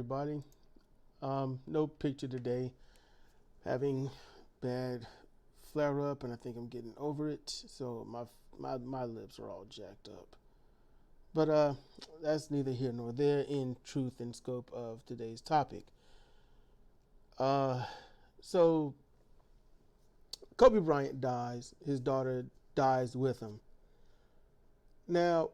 everybody. No picture today. Having bad flare up, and I think I'm getting over it. So my lips are all jacked up. But that's neither here nor there in truth and scope of today's topic. So Kobe Bryant dies. His daughter dies with him. Now,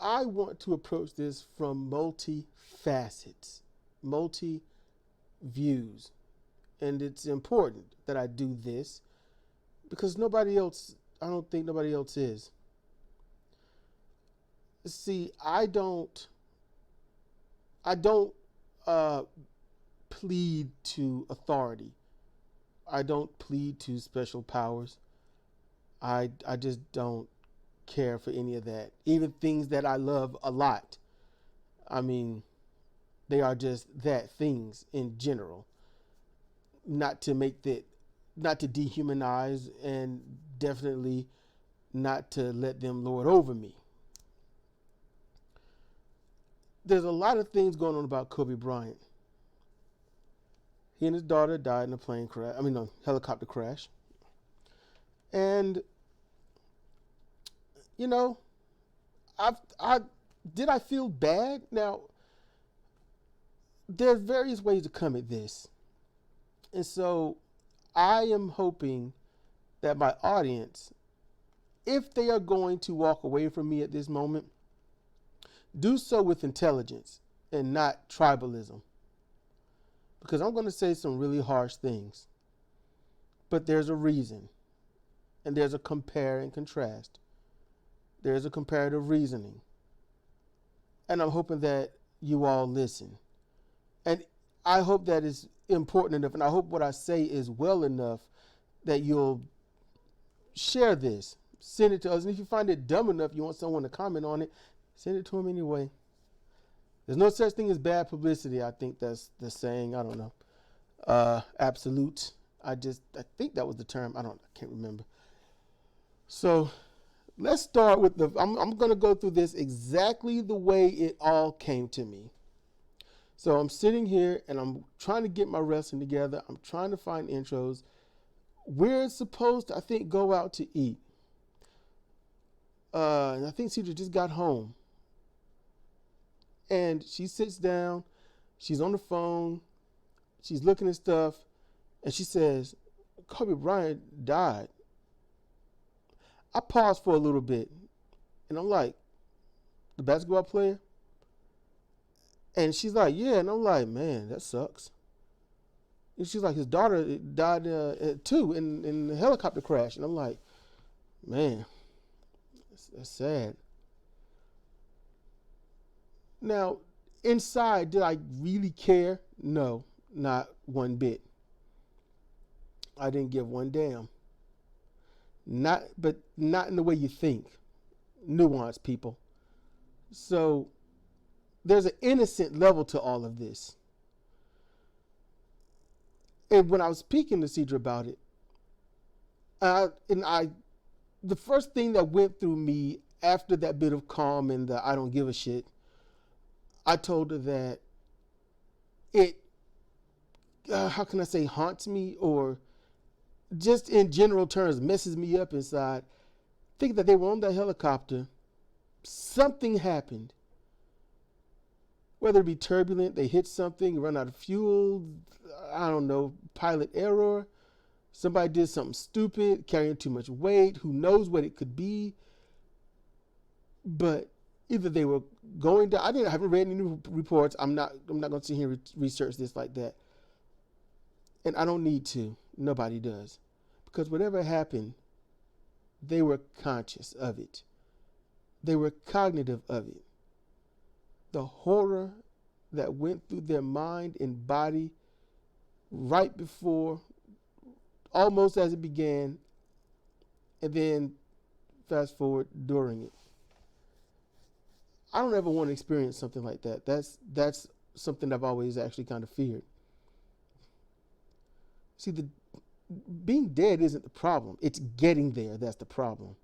I want to approach this from multi-facets, multi-views. And it's important that I do this because I don't think nobody else is. See, I don't plead to authority. I don't plead to special powers. I just don't care for any of that. Even things that I love a lot. I mean, they are just that, things in general. Not to dehumanize, and definitely not to let them lord over me. There's a lot of things going on about Kobe Bryant. He and his daughter died in a helicopter crash. And you know, did I feel bad? Now, there's various ways to come at this. And so I am hoping that my audience, if they are going to walk away from me at this moment, do so with intelligence and not tribalism. Because I'm going to say some really harsh things. But there's a reason. And there's a compare and contrast. There's a comparative reasoning. And I'm hoping that you all listen. And I hope that is important enough, and I hope what I say is well enough that you'll share this. Send it to us. And if you find it dumb enough, you want someone to comment on it, send it to them anyway. There's no such thing as bad publicity. I think that's the saying. I don't know. Absolute. I think that was the term. I can't remember. So let's start with I'm going to go through this exactly the way it all came to me. So I'm sitting here and I'm trying to get my wrestling together. I'm trying to find intros. We're supposed to, I think, go out to eat. And I think Sidra just got home. And she sits down. She's on the phone. She's looking at stuff. And she says, Kobe Bryant died. I paused for a little bit. And I'm like, the basketball player? And she's like, yeah. And I'm like, man, that sucks. And she's like, his daughter died too in the helicopter crash. And I'm like, man, that's sad. Now, inside, did I really care? No, not one bit. I didn't give one damn. Not in the way you think. Nuanced people. So there's an innocent level to all of this. And when I was speaking to Sidra about it, the first thing that went through me after that bit of calm and the I don't give a shit, I told her that it, how can I say, haunts me, or just in general terms messes me up inside. Think that they were on that helicopter. Something happened. Whether it be turbulent, they hit something, run out of fuel, I don't know, pilot error, somebody did something stupid, carrying too much weight, who knows what it could be. But either they were going down, I haven't read any reports. I'm not going to sit here and research this like that. And I don't need to. Nobody does. Because whatever happened, they were conscious of it. They were cognitive of it. The horror that went through their mind and body right before, almost as it began, and then fast forward during it. I don't ever want to experience something like that. That's something I've always actually kind of feared. See, being dead isn't the problem. It's getting there that's the problem.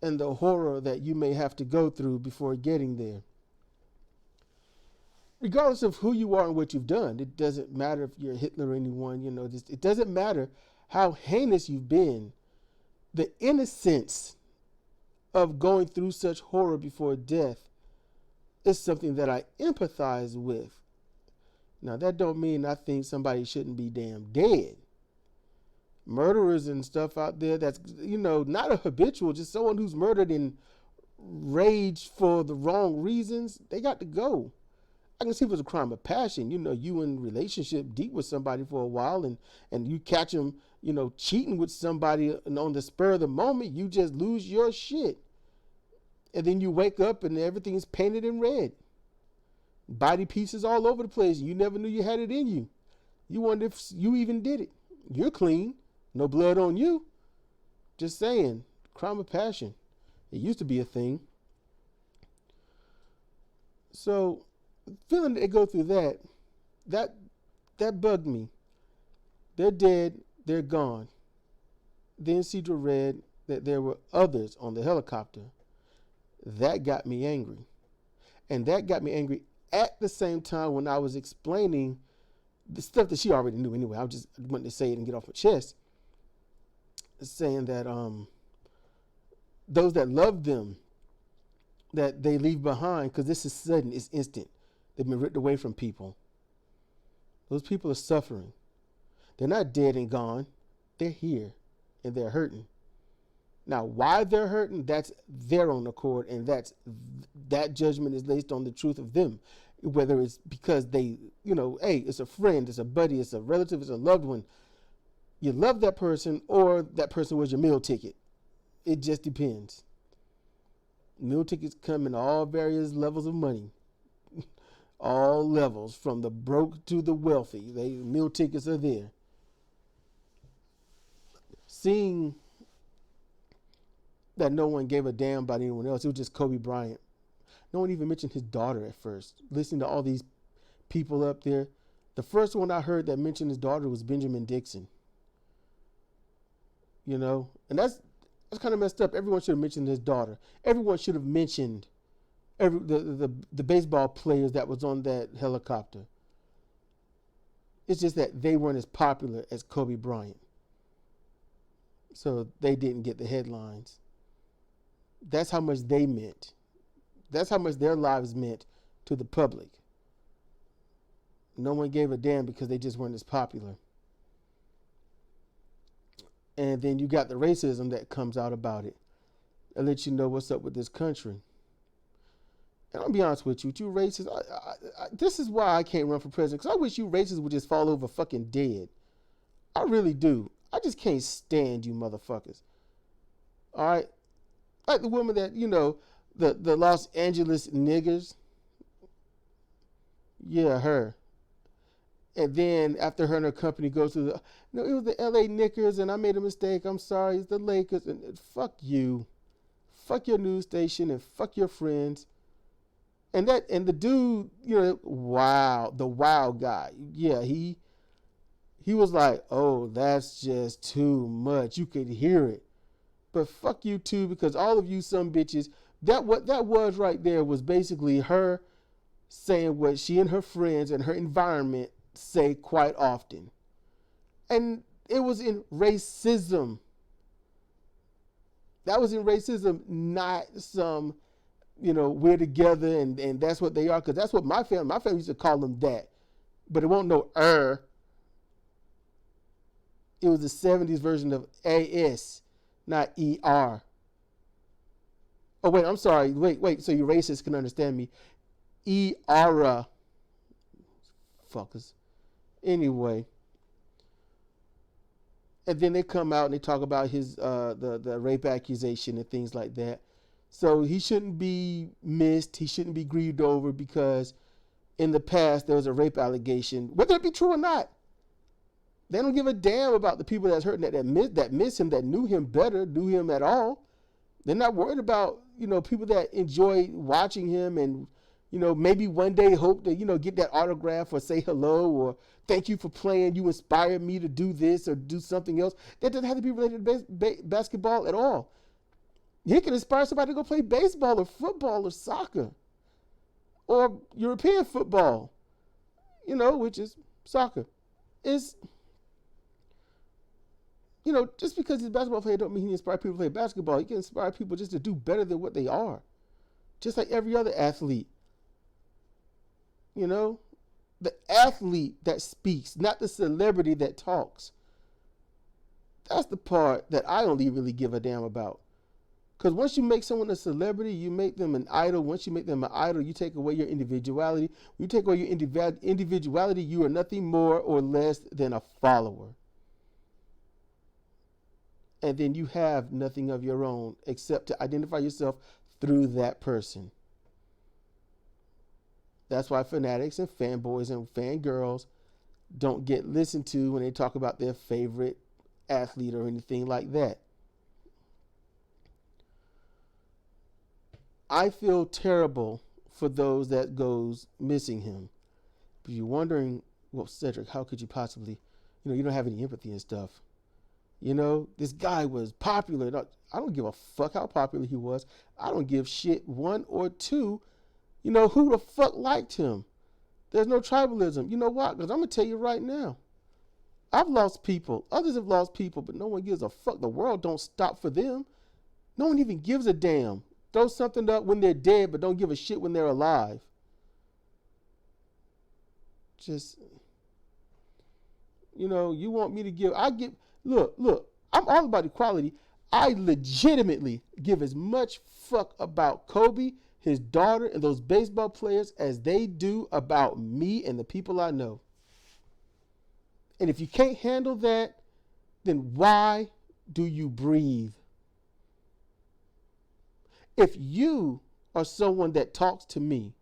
And the horror that you may have to go through before getting there. regardless of who you are and what you've done. It doesn't matter if you're Hitler or anyone, it doesn't matter how heinous you've been. The innocence of going through such horror before death is something that I empathize with. Now, that don't mean I think somebody shouldn't be damn dead. Murderers and stuff out there that's, not a habitual, just someone who's murdered in rage for the wrong reasons, they got to go. I can see if it's a crime of passion. You in relationship deep with somebody for a while and you catch them, cheating with somebody, and on the spur of the moment, you just lose your shit. And then you wake up and everything's painted in red. Body pieces all over the place. You never knew you had it in you. You wonder if you even did it. You're clean. No blood on you. Just saying. Crime of passion. It used to be a thing. So, feeling they go through that bugged me. They're dead. They're gone. Then Sidra read that there were others on the helicopter. That got me angry. And that got me angry at the same time when I was explaining the stuff that she already knew anyway. I just wanted to say it and get off my chest. Saying that those that love them, that they leave behind, because this is sudden, it's instant. They've been ripped away from people. Those people are suffering. They're not dead and gone. They're here and they're hurting. Now, why they're hurting, that's their own accord, and that judgment is based on the truth of them. Whether it's because they, hey, it's a friend, it's a buddy, it's a relative, it's a loved one. You love that person, or that person was your meal ticket. It just depends. Meal tickets come in all various levels of money. All levels, from the broke to the wealthy. Meal tickets are there. Seeing that no one gave a damn about anyone else. It was just Kobe Bryant. No one even mentioned his daughter at first. Listening to all these people up there. The first one I heard that mentioned his daughter was Benjamin Dixon. And that's kind of messed up. Everyone should have mentioned his daughter. Everyone should have mentioned the baseball players that was on that helicopter. It's just that they weren't as popular as Kobe Bryant. So they didn't get the headlines. That's how much they meant. That's how much their lives meant to the public. No one gave a damn because they just weren't as popular. And then you got the racism that comes out about it. It lets you know what's up with this country. And I'll be honest with you racists, this is why I can't run for president, because I wish you racists would just fall over fucking dead. I really do. I just can't stand you motherfuckers. All right? Like the woman that, the Los Angeles niggers. Yeah, her. And then after her and her company goes to it was the LA Knickers and I made a mistake. I'm sorry. It's the Lakers. And fuck you. Fuck your news station and fuck your friends. And the dude, wow, the wow guy. Yeah, he was like, oh, that's just too much. You could hear it. But fuck you too, because all of you some bitches, what that was right there was basically her saying what she and her friends and her environment say quite often. And it was in racism. That was in racism, not some, we're together and that's what they are. Because that's what my family used to call them that. But it won't know It was the 70s version of AS, not ER. Oh, wait, I'm sorry. Wait, so you racists can understand me. ERA. Fuckers. Anyway. And then they come out and they talk about his the rape accusation and things like that. So he shouldn't be missed. He shouldn't be grieved over because in the past there was a rape allegation, whether it be true or not. They don't give a damn about the people that's hurting that miss him, that knew him better, knew him at all. They're not worried about, people that enjoy watching him and, maybe one day hope to, get that autograph or say hello or thank you for playing. You inspired me to do this or do something else. That doesn't have to be related to basketball at all. He can inspire somebody to go play baseball or football or soccer or European football. which is soccer. Is, just because he's a basketball player don't mean he inspires people to play basketball. He can inspire people just to do better than what they are. Just like every other athlete. The athlete that speaks, not the celebrity that talks. That's the part that I only really give a damn about. Because once you make someone a celebrity, you make them an idol. Once you make them an idol, you take away your individuality. When you take away your individuality, you are nothing more or less than a follower. And then you have nothing of your own except to identify yourself through that person. That's why fanatics and fanboys and fangirls don't get listened to when they talk about their favorite athlete or anything like that. I feel terrible for those that goes missing him. But you're wondering, well, Cedric, how could you possibly, you don't have any empathy and stuff. This guy was popular. I don't give a fuck how popular he was. I don't give shit one or two. Who the fuck liked him? There's no tribalism. You know what? Because I'm going to tell you right now. I've lost people. Others have lost people, but no one gives a fuck. The world don't stop for them. No one even gives a damn. Throw something up when they're dead, but don't give a shit when they're alive. Just, you want me to give. Look, I'm all about equality. I legitimately give as much fuck about Kobe, his daughter, and those baseball players as they do about me and the people I know. And if you can't handle that, then why do you breathe? If you are someone that talks to me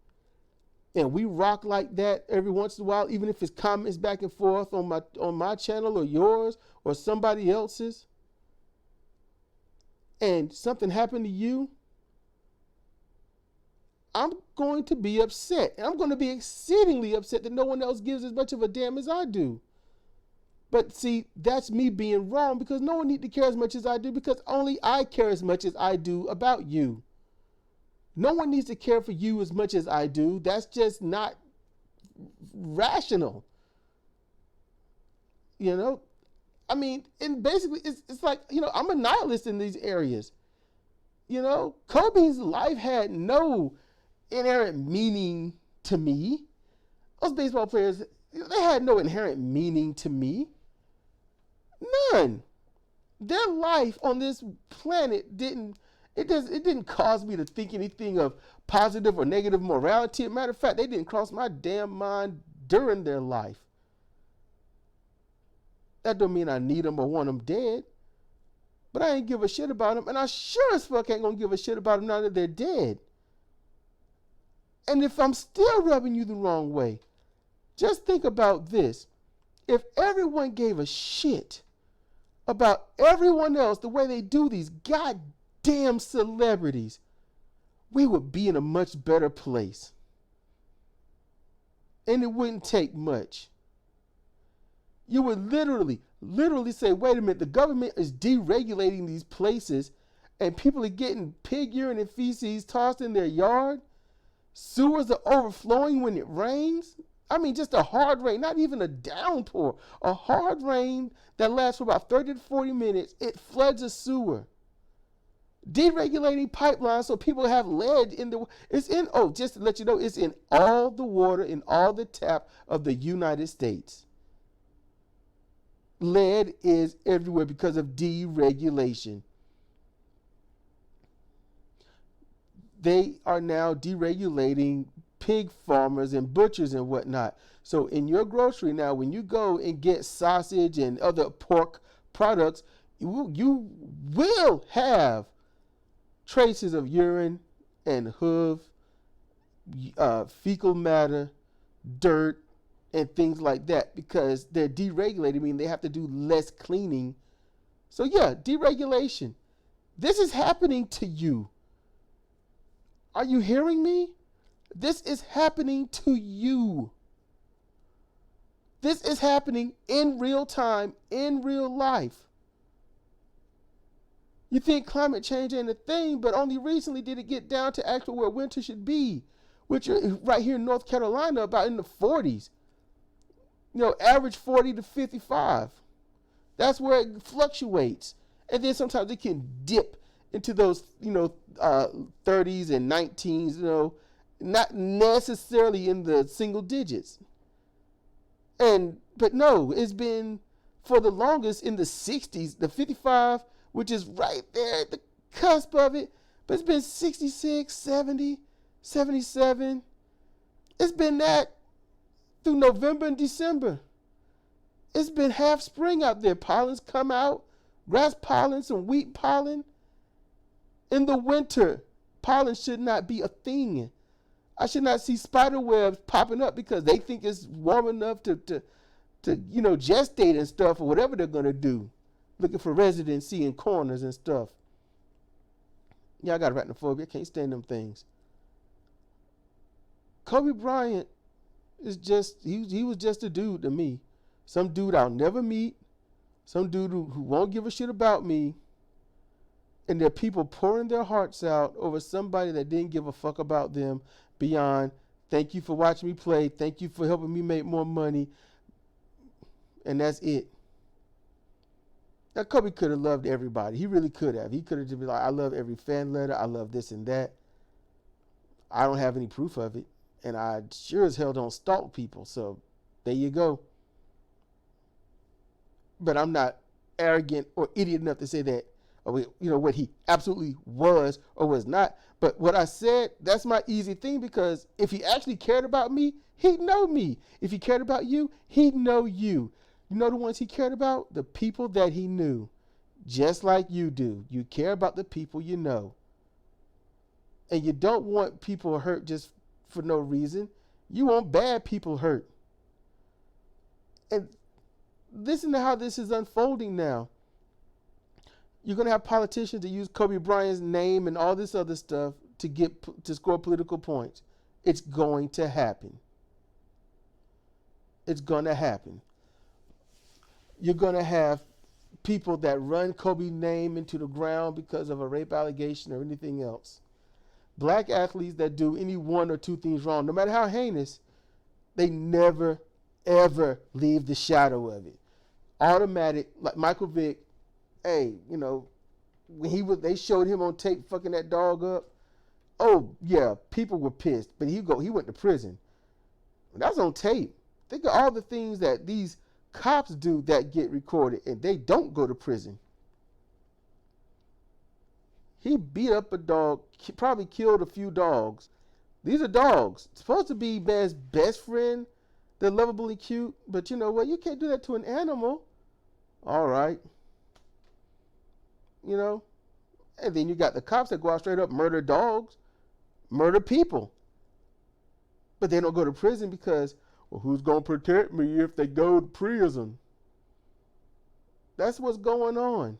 and we rock like that every once in a while, even if it's comments back and forth on my channel or yours or somebody else's, and something happened to you, I'm going to be upset. And I'm going to be exceedingly upset that no one else gives as much of a damn as I do. But see, that's me being wrong, because no one needs to care as much as I do, because only I care as much as I do about you. No one needs to care for you as much as I do. That's just not rational. And basically it's like, I'm a nihilist in these areas. Kobe's life had no inherent meaning to me. Those baseball players, they had no inherent meaning to me. None. Their life on this planet didn't cause me to think anything of positive or negative morality. As a matter of fact, they didn't cross my damn mind during their life. That don't mean I need them or want them dead. But I ain't give a shit about them. And I sure as fuck ain't gonna give a shit about them now that they're dead. And if I'm still rubbing you the wrong way, just think about this. If everyone gave a shit about everyone else the way they do these goddamn celebrities, we would be in a much better place. And it wouldn't take much. You would literally say, wait a minute, the government is deregulating these places and people are getting pig urine and feces tossed in their yard. Sewers are overflowing when it rains. Just a hard rain, not even a downpour. A hard rain that lasts for about 30 to 40 minutes, it floods a sewer. Deregulating pipelines so people have lead in the, just to let you know, it's in all the water, in all the tap of the United States. Lead is everywhere because of deregulation. They are now deregulating pig farmers and butchers and whatnot. So in your grocery now, when you go and get sausage and other pork products, you will have traces of urine and hoof, fecal matter, dirt, and things like that, because they're deregulated, meaning they have to do less cleaning. So yeah, deregulation. This is happening to you. Are you hearing me? This is happening to you. This is happening in real time, in real life. You think climate change ain't a thing, but only recently did it get down to actually where winter should be, which are right here in North Carolina about in the 40s. Average 40 to 55. That's where it fluctuates. And then sometimes it can dip into those, 30s and 19s, not necessarily in the single digits. But no, it's been for the longest in the 60s, the 55, which is right there at the cusp of it. But it's been 66, 70, 77. It's been that through November and December. It's been half spring out there. Pollens come out, grass pollen, some wheat pollen. In the winter, pollen should not be a thing. I should not see spider webs popping up because they think it's warm enough to gestate and stuff or whatever they're going to do. Looking for residency in corners and stuff. Yeah, I got arachnophobia. I can't stand them things. Kobe Bryant is he was just a dude to me. Some dude I'll never meet. Some dude who won't give a shit about me. And there are people pouring their hearts out over somebody that didn't give a fuck about them beyond, thank you for watching me play. Thank you for helping me make more money. And that's it. Now, Kobe could have loved everybody. He really could have. He could have just been like, I love every fan letter. I love this and that. I don't have any proof of it. And I sure as hell don't stalk people. So there you go. But I'm not arrogant or idiot enough to say that, what he absolutely was or was not. But what I said, that's my easy thing, because if he actually cared about me, he'd know me. If he cared about you, he'd know you. You know the ones he cared about? The people that he knew. Just like you do. You care about the people you know. And you don't want people hurt just for no reason. You want bad people hurt. And listen to how this is unfolding now. You're going to have politicians that use Kobe Bryant's name and all this other stuff to score political points. It's going to happen. It's going to happen. You're going to have people that run Kobe's name into the ground because of a rape allegation or anything else. Black athletes that do any one or two things wrong, no matter how heinous, they never, ever leave the shadow of it. Automatic, like Michael Vick, when they showed him on tape fucking that dog up, oh yeah, people were pissed, but he went to prison. That's on tape. Think of all the things that these cops do that get recorded and they don't go to prison. He beat up a dog, probably killed a few dogs. These are dogs. It's supposed to be man's best friend. They're lovable and cute, but you know what? You can't do that to an animal. All right. And then you got the cops that go out straight up, murder dogs, murder people. But they don't go to prison because, well, who's going to protect me if they go to prison? That's what's going on.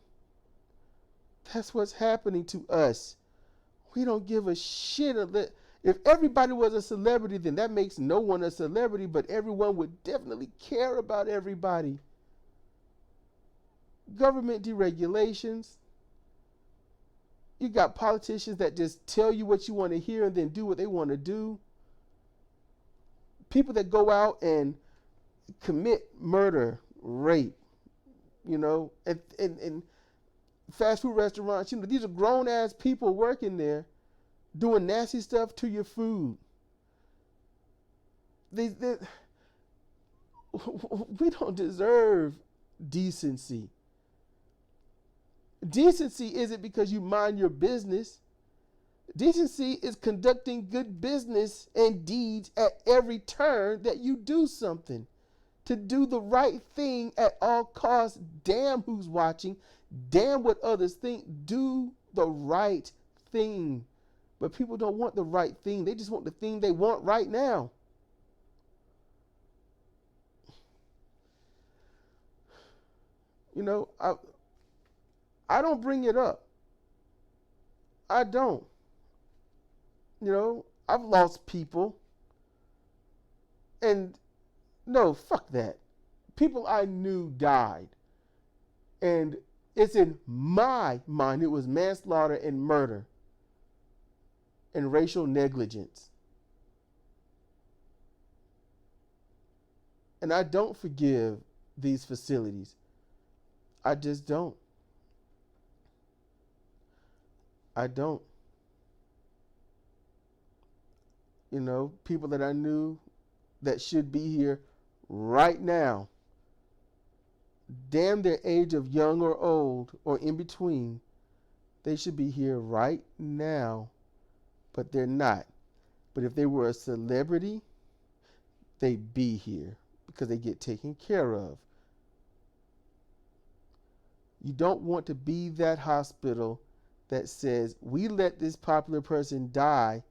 That's what's happening to us. We don't give a shit. If everybody was a celebrity, then that makes no one a celebrity, but everyone would definitely care about everybody. Government deregulations. You got politicians that just tell you what you want to hear and then do what they want to do. People that go out and commit murder, rape, and fast food restaurants. These are grown ass people working there doing nasty stuff to your food. We don't deserve decency. Decency isn't because you mind your business. Decency is conducting good business and deeds at every turn that you do something. To do the right thing at all costs. Damn who's watching. Damn what others think. Do the right thing. But people don't want the right thing. They just want the thing they want right now. I don't bring it up. I don't. I've lost people. And no, fuck that. People I knew died. And it's in my mind, it was manslaughter and murder and racial negligence. And I don't forgive these facilities. I just don't. I don't. You know, people that I knew that should be here right now, damn their age of young or old or in between, they should be here right now, but they're not. But if they were a celebrity, they'd be here because they get taken care of. You don't want to be that hospital that says, we let this popular person die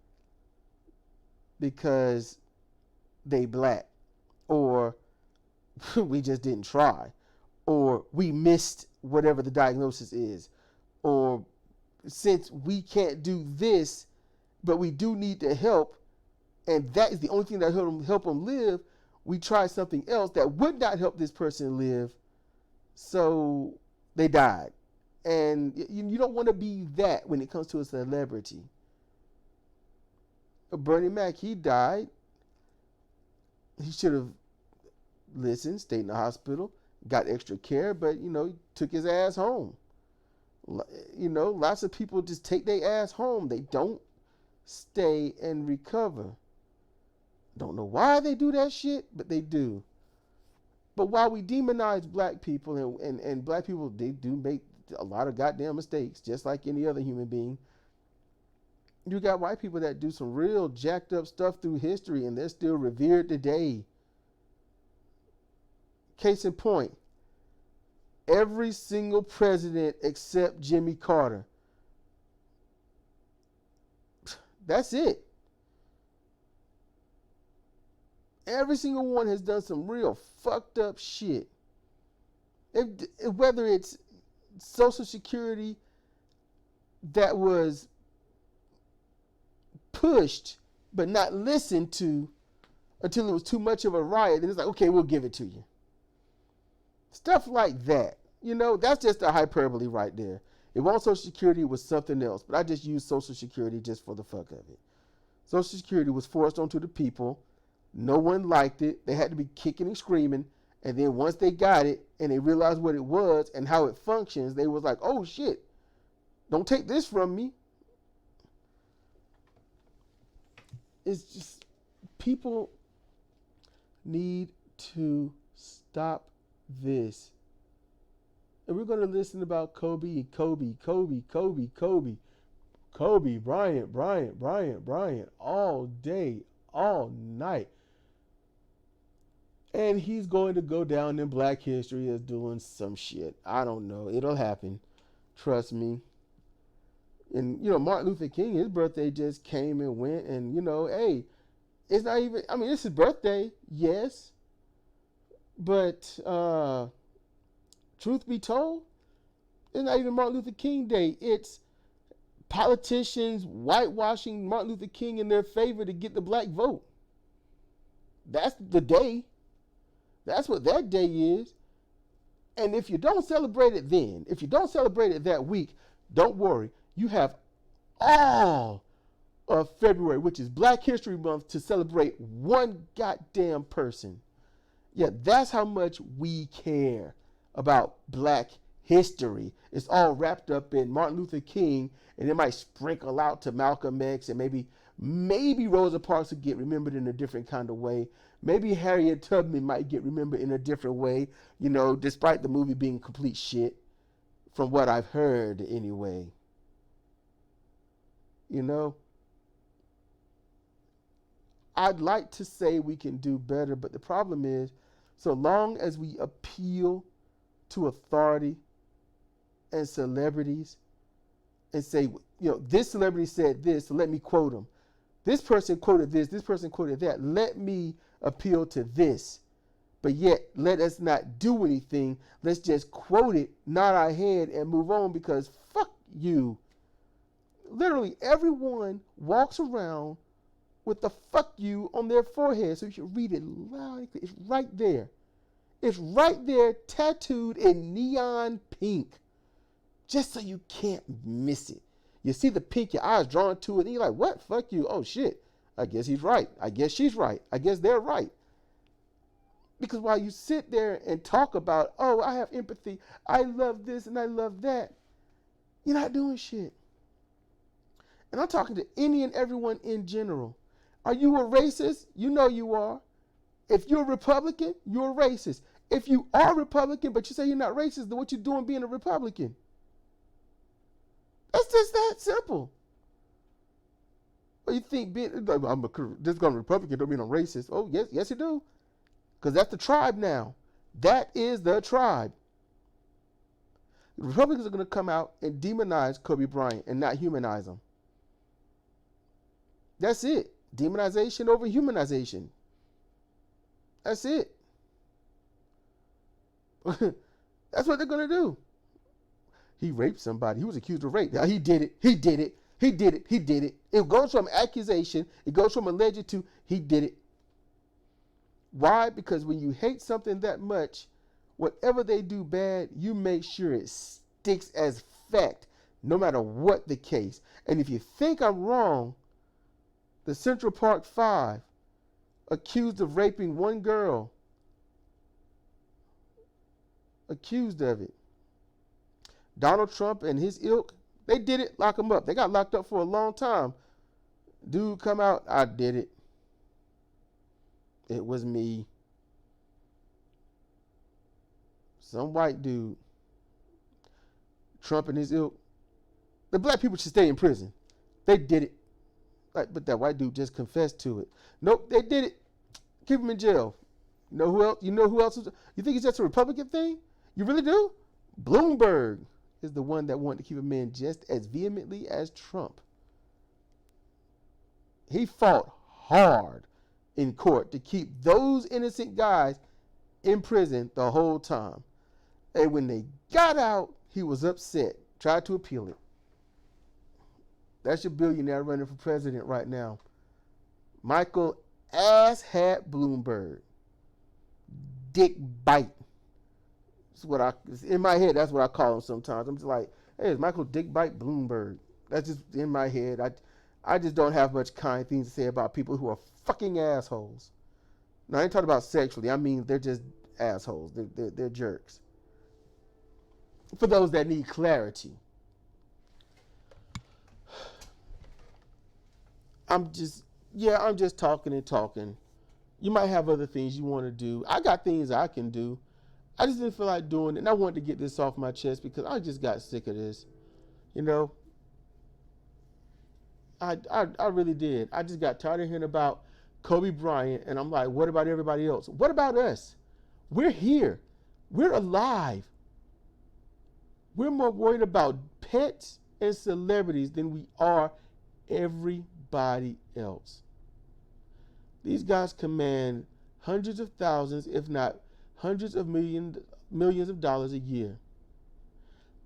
because they black, or we just didn't try, or we missed whatever the diagnosis is, or since we can't do this, but we do need to help, and that is the only thing that help them live, we try something else that would not help this person live, so they died. And you don't want to be that when it comes to a celebrity. Bernie Mac, he died. He should have listened, stayed in the hospital, got extra care, but, he took his ass home. Lots of people just take their ass home. They don't stay and recover. Don't know why they do that shit, but they do. But while we demonize black people, and black people, they do make a lot of goddamn mistakes, just like any other human being, you got white people that do some real jacked up stuff through history, and they're still revered today. Case in point, every single president except Jimmy Carter. That's it. Every single one has done some real fucked up shit. Whether it's Social Security that was pushed but not listened to until it was too much of a riot, then it's like, okay, we'll give it to you. Stuff like that. That's just a hyperbole right there. If on Social Security was something else, but I just used Social Security just for the fuck of it. Social Security was forced onto the people. No one liked it. They had to be kicking and screaming. And then once they got it and they realized what it was and how it functions, they was like, oh shit, don't take this from me. It's just, people need to stop this. And we're going to listen about Kobe, Bryant, all day, all night. And he's going to go down in Black history as doing some shit. I don't know. It'll happen. Trust me. And, Martin Luther King, his birthday just came and went. And, hey, it's not even, it's his birthday, yes. But truth be told, it's not even Martin Luther King Day. It's politicians whitewashing Martin Luther King in their favor to get the black vote. That's the day. That's what that day is. And if you don't celebrate it then, if you don't celebrate it that week, don't worry. You have all of February, which is Black History Month, to celebrate one goddamn person. Yeah, that's how much we care about black history. It's all wrapped up in Martin Luther King, and it might sprinkle out to Malcolm X, and maybe Rosa Parks will get remembered in a different kind of way. Maybe Harriet Tubman might get remembered in a different way, despite the movie being complete shit, from what I've heard anyway. I'd like to say we can do better, but the problem is, so long as we appeal to authority and celebrities and say, this celebrity said this, so let me quote him. This person quoted this person quoted that. Let me appeal to this. But yet, let us not do anything. Let's just quote it, nod our head, and move on, because fuck you. Literally, everyone walks around with the fuck you on their forehead, so you should read it loud. It's right there. It's right there, tattooed in neon pink, just so you can't miss it. You see the pink, your eyes drawn to it, and you're like, what? Fuck you. Oh, shit. I guess he's right. I guess she's right. I guess they're right. Because while you sit there and talk about, oh, I have empathy, I love this and I love that, you're not doing shit. And I'm talking to any and everyone in general. Are you a racist? You know you are. If you're a Republican, you're a racist. If you are Republican, but you say you're not racist, then what you doing being a Republican? That's just that simple. Or you think just going Republican don't mean I'm racist? Oh, yes you do. Because that's the tribe now. That is the tribe. The Republicans are going to come out and demonize Kobe Bryant and not humanize him. That's it. Demonization over humanization. That's it. That's what they're going to do. He raped somebody. He was accused of rape. He did it. He did it. He did it. He did it. It goes from accusation. It goes from alleged to he did it. Why? Because when you hate something that much, whatever they do bad, you make sure it sticks as fact, no matter what the case. And if you think I'm wrong, the Central Park Five, accused of raping one girl, accused of it. Donald Trump and his ilk, they did it, lock him up. They got locked up for a long time. Dude come out, I did it. It was me. Some white dude. Trump and his ilk. The black people should stay in prison. They did it. But that white dude just confessed to it. Nope, they did it. Keep him in jail. You know who else? You know who else? You think it's just a Republican thing? You really do? Bloomberg is the one that wanted to keep him in just as vehemently as Trump. He fought hard in court to keep those innocent guys in prison the whole time. And when they got out, he was upset, tried to appeal it. That's your billionaire running for president right now. Michael Asshat Bloomberg. Dick Bite. In my head, that's what I call him sometimes. I'm just like, hey, it's Michael Dick Bite Bloomberg. That's just in my head. I just don't have much kind things to say about people who are fucking assholes. Now, I ain't talking about sexually. I mean, they're just assholes. They're jerks. For those that need clarity. I'm just talking and talking. You might have other things you want to do. I got things I can do. I just didn't feel like doing it, and I wanted to get this off my chest because I just got sick of this. You know, I really did. I just got tired of hearing about Kobe Bryant, and I'm like, what about everybody else? What about us? We're here. We're alive. We're more worried about pets and celebrities than we are everybody else. These guys command hundreds of thousands, if not hundreds of millions of dollars a year.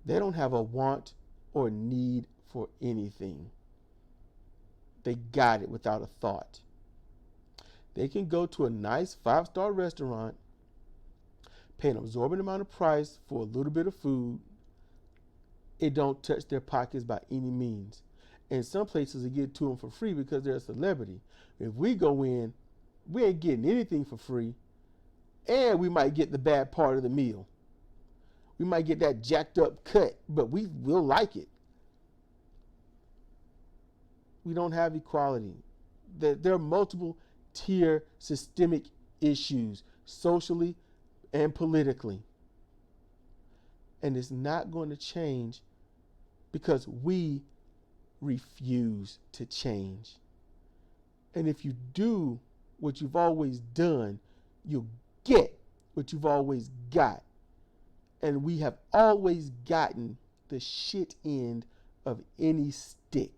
They don't have a want or need for anything. They got it without a thought. They can go to a nice 5-star restaurant, pay an absorbent amount of price for a little bit of food. It don't touch their pockets by any means. And some places it get to them for free because they're a celebrity. If we go in, we ain't getting anything for free, and we might get the bad part of the meal. We might get that jacked up cut, but we will like it. We don't have equality. There are multiple tier systemic issues, socially and politically. And it's not going to change because we refuse to change. And if you do what you've always done, you'll get what you've always got. And we have always gotten the shit end of any stick.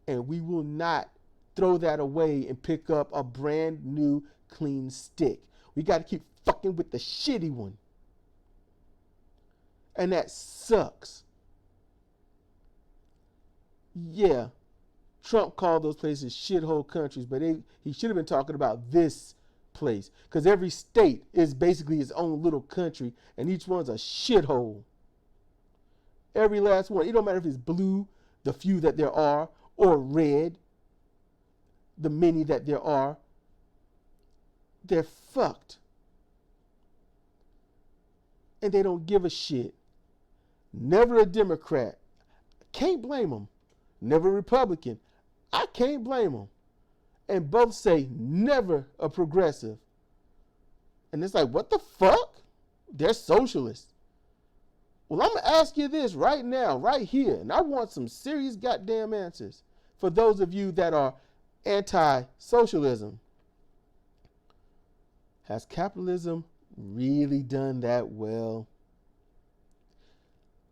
And we will not throw that away and pick up a brand new clean stick. We got to keep fucking with the shitty one. And that sucks. Yeah, Trump called those places shithole countries, but he should have been talking about this place, because every state is basically its own little country, and each one's a shithole. Every last one. It don't matter if it's blue, the few that there are, or red, the many that there are. They're fucked. and they don't give a shit. Never a Democrat. Can't blame them. Never a Republican. I can't blame them. And both say never a progressive. And it's like, what the fuck? They're socialists. Well, I'm going to ask you this right now, right here, and I want some serious goddamn answers for those of you that are anti-socialism. Has capitalism really done that well?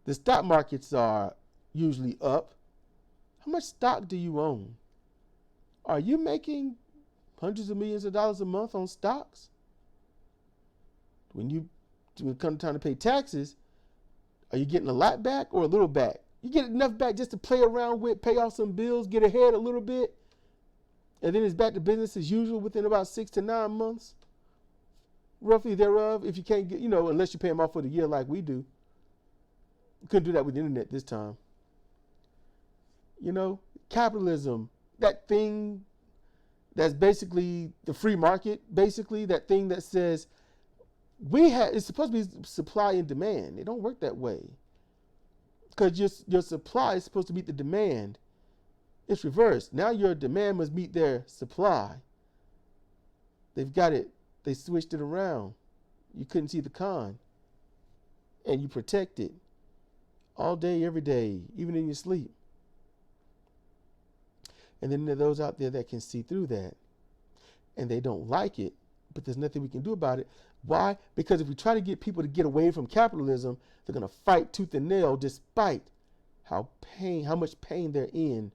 The stock markets are usually up. How much stock do you own? Are you making hundreds of millions of dollars a month on stocks? When it comes time to pay taxes, are you getting a lot back or a little back? You get enough back just to play around with, pay off some bills, get ahead a little bit, and then it's back to business as usual within about 6 to 9 months, roughly thereof, if you can't get, unless you pay them off for the year like we do. You couldn't do that with the internet this time. Capitalism, that thing that's basically the free market, basically that thing that says it's supposed to be supply and demand. It don't work that way. Because your supply is supposed to meet the demand. It's reversed. Now your demand must meet their supply. They've got it. They switched it around. You couldn't see the con. And you protect it all day, every day, even in your sleep. And then there are those out there that can see through that. And they don't like it, but there's nothing we can do about it. Why? Because if we try to get people to get away from capitalism, they're going to fight tooth and nail despite how much pain they're in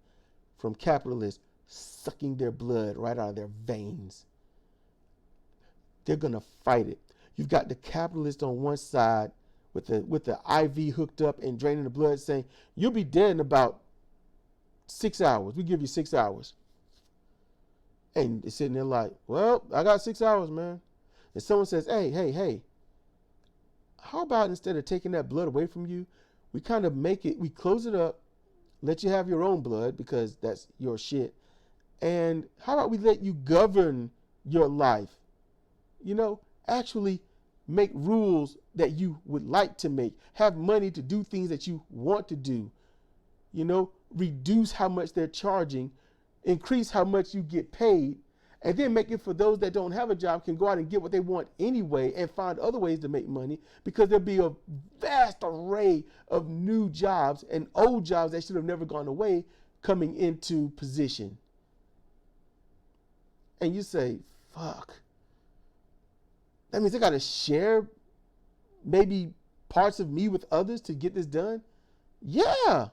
from capitalists sucking their blood right out of their veins. They're going to fight it. You've got the capitalist on one side with the IV hooked up and draining the blood saying, you'll be dead in about 6 hours. We give you 6 hours. And they're sitting there like, well, I got 6 hours, man. And someone says, hey, how about instead of taking that blood away from you, we kind of we close it up, let you have your own blood because that's your shit. And how about we let you govern your life? Actually make rules that you would like to make, have money to do things that you want to do, reduce how much they're charging, increase how much you get paid, and then make it for those that don't have a job can go out and get what they want anyway and find other ways to make money, because there'll be a vast array of new jobs and old jobs that should have never gone away coming into position. And you say, fuck. That means I got to share maybe parts of me with others to get this done? Yeah.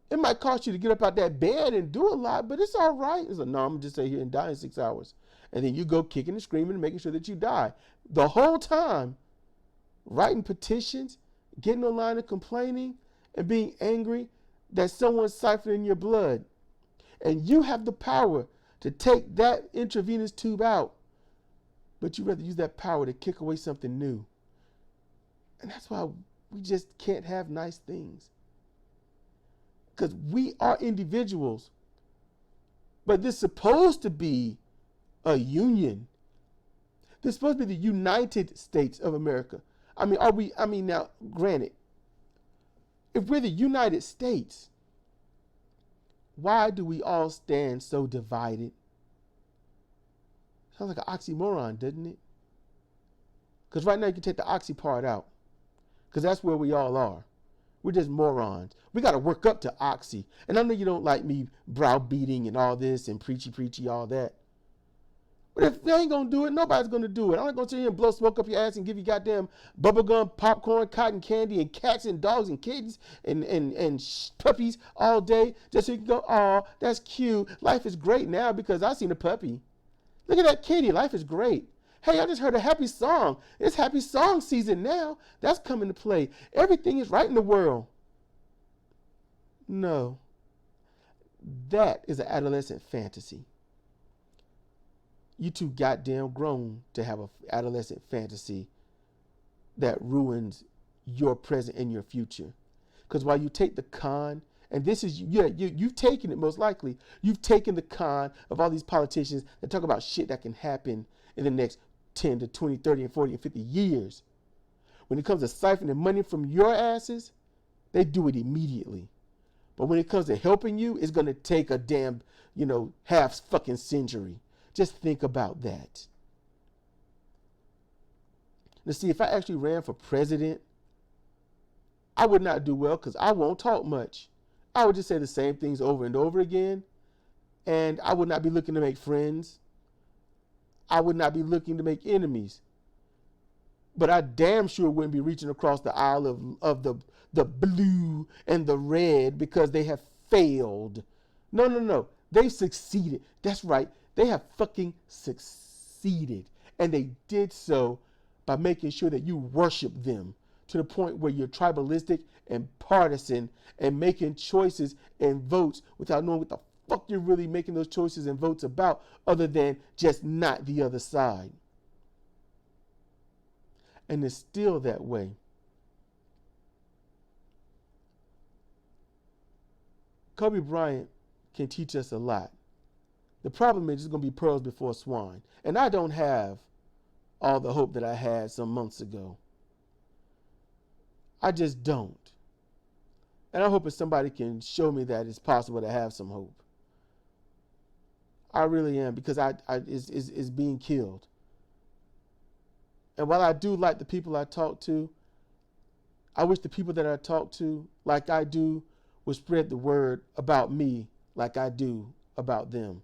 It might cost you to get up out that bed and do a lot, but it's all right. It's like, no, I'm going to just stay here and die in 6 hours. And then you go kicking and screaming and making sure that you die. The whole time, writing petitions, getting online and complaining, and being angry that someone's siphoning your blood. And you have the power to take that intravenous tube out, but you'd rather use that power to kick away something new. And that's why we just can't have nice things. Because we are individuals, but this is supposed to be a union. This is supposed to be the United States of America. Now, granted, if we're the United States, why do we all stand so divided? Sounds like an oxymoron, doesn't it? Because right now you can take the oxy part out, because that's where we all are. We're just morons. We got to work up to oxy. And I know you don't like me browbeating and all this and preachy, all that. But if they ain't going to do it, nobody's going to do it. I'm not going to sit here and blow smoke up your ass and give you goddamn bubblegum, popcorn, cotton candy, and cats and dogs and kittens and puppies all day just so you can go, oh, that's cute. Life is great now because I seen a puppy. Look at that kitty. Life is great. Hey, I just heard a happy song. It's happy song season now. That's coming to play. Everything is right in the world. No. That is an adolescent fantasy. You too goddamn grown to have an adolescent fantasy that ruins your present and your future. Because while you take the con, and this is, you've taken it most likely, you've taken the con of all these politicians that talk about shit that can happen in the next 10 to 20, 30, and 40, and 50 years. When it comes to siphoning money from your asses, they do it immediately. But when it comes to helping you, it's going to take a damn, half fucking century. Just think about that. Now, see, if I actually ran for president, I would not do well because I won't talk much. I would just say the same things over and over again. And I would not be looking to make friends. I would not be looking to make enemies. But I damn sure wouldn't be reaching across the aisle of the blue and the red because they have failed. No. They've succeeded. That's right. They have fucking succeeded. And they did so by making sure that you worship them to the point where you're tribalistic and partisan and making choices and votes without knowing what the fuck you're really making those choices and votes about, other than just not the other side. And it's still that way. Kobe Bryant can teach us a lot. The problem is it's going to be pearls before swine. And I don't have all the hope that I had some months ago. I just don't. And I hope if somebody can show me that it's possible to have some hope. I really am, because it's being killed. And while I do like the people I talk to, I wish the people that I talk to, like I do, would spread the word about me like I do about them.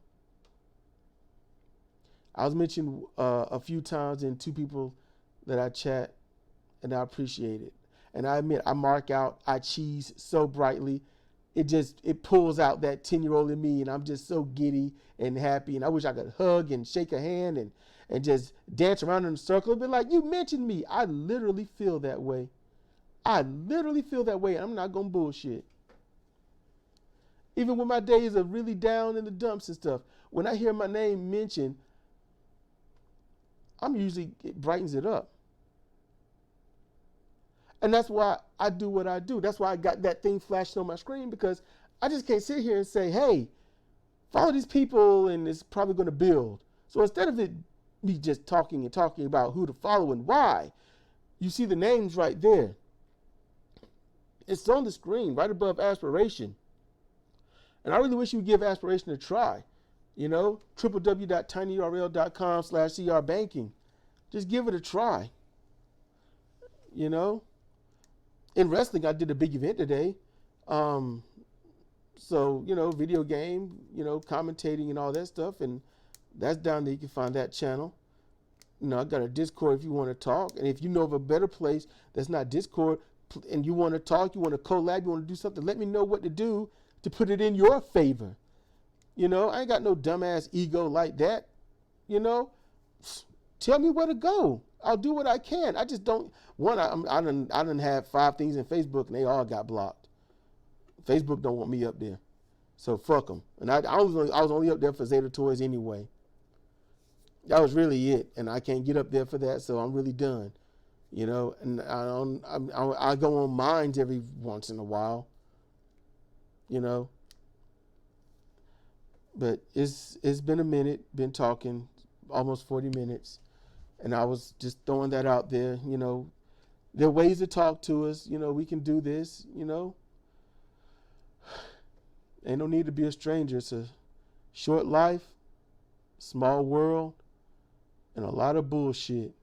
I was mentioned a few times in two people that I chat, and I appreciate it. And I admit, I mark out, I cheese so brightly. It pulls out that 10-year-old in me, and I'm just so giddy and happy. And I wish I could hug and shake a hand and just dance around in a circle and be like, you mentioned me. I literally feel that way. I'm not going to bullshit. Even when my days are really down in the dumps and stuff, when I hear my name mentioned, it brightens it up. And that's why I do what I do. That's why I got that thing flashing on my screen, because I just can't sit here and say, hey, follow these people and it's probably going to build. So instead of me just talking about who to follow and why, you see the names right there. It's on the screen right above aspiration. And I really wish you would give aspiration a try. www.tinyurl.com/crbanking. Just give it a try. In wrestling, I did a big event today. So, video game, commentating and all that stuff. And that's down there. You can find that channel. I got a Discord if you want to talk. And if you know of a better place that's not Discord and you want to talk, you want to collab, you want to do something, let me know what to do to put it in your favor. I ain't got no dumbass ego like that. Tell me where to go. I'll do what I can. I just don't. I done had 5 things in Facebook and they all got blocked. Facebook don't want me up there, so fuck them. And I was only up there for Zeta Toys anyway. That was really it, and I can't get up there for that, so I'm really done. And I go on Minds every once in a while. But it's been a minute, been talking almost 40 minutes. And I was just throwing that out there. There are ways to talk to us. We can do this. Ain't no need to be a stranger. It's a short life, small world, and a lot of bullshit.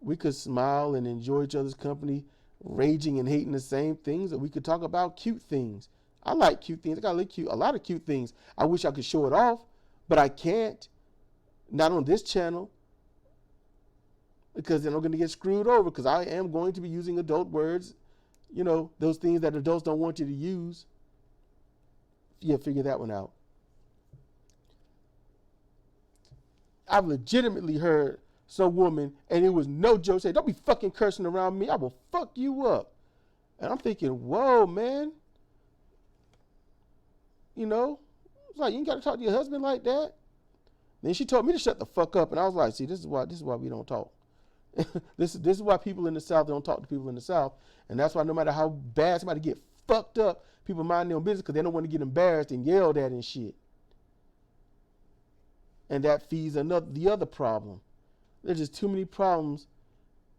We could smile and enjoy each other's company, raging and hating the same things, or we could talk about cute things. I like cute things. I got a lot of cute things. I wish I could show it off, but I can't. Not on this channel, because then I'm going to get screwed over, because I am going to be using adult words, those things that adults don't want you to use. Yeah, figure that one out. I've legitimately heard some woman, and it was no joke, say, don't be fucking cursing around me. I will fuck you up. And I'm thinking, whoa, man. It's like, you ain't got to talk to your husband like that. Then she told me to shut the fuck up, and I was like, see, this is why we don't talk. This is why people in the South don't talk to people in the South, and that's why no matter how bad somebody get fucked up, people mind their own business because they don't want to get embarrassed and yelled at and shit. And that feeds the other problem. There's just too many problems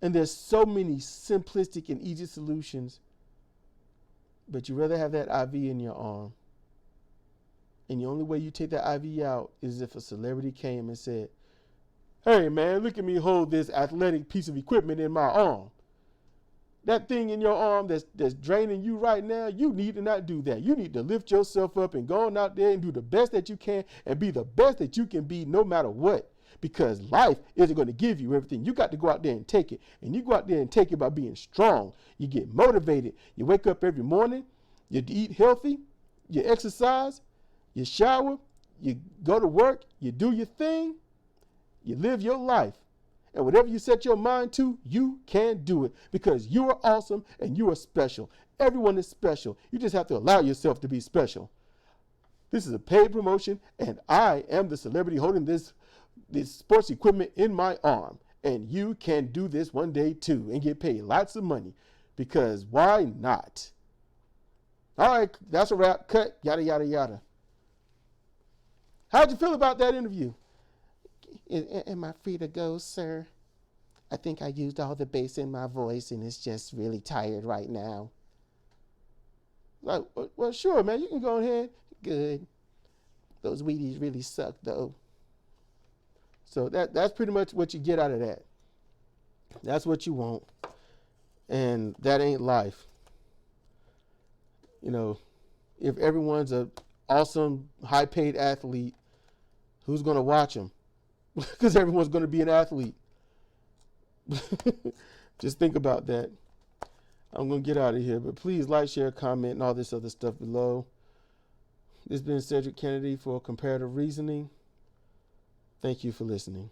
And there's so many simplistic and easy solutions, but you rather have that IV in your arm. And the only way you take that IV out is if a celebrity came and said, hey man, look at me hold this athletic piece of equipment in my arm. That thing in your arm that's draining you right now, you need to not do that. You need to lift yourself up and go on out there and do the best that you can and be the best that you can be no matter what. Because life isn't going to give you everything. You got to go out there and take it. And you go out there and take it by being strong. You get motivated. You wake up every morning. You eat healthy. You exercise. You shower. You go to work. You do your thing. You live your life. And whatever you set your mind to, you can do it. Because you are awesome and you are special. Everyone is special. You just have to allow yourself to be special. This is a paid promotion, and I am the celebrity holding this sports equipment in my arm. And you can do this one day too and get paid lots of money, because why not? All right, that's a wrap. Cut. Yada, yada, yada. How'd you feel about that interview? Am I free to go, sir? I think I used all the bass in my voice and it's just really tired right now. Like, well, sure, man. You can go ahead. Good. Those Wheaties really suck, though. So that's pretty much what you get out of that. That's what you want. And that ain't life. You know, if everyone's an awesome, high-paid athlete, who's going to watch them? Because everyone's going to be an athlete. Just think about that. I'm going to get out of here. But please like, share, comment, and all this other stuff below. This has been Cedric Kennedy for Comparative Reasoning. Thank you for listening.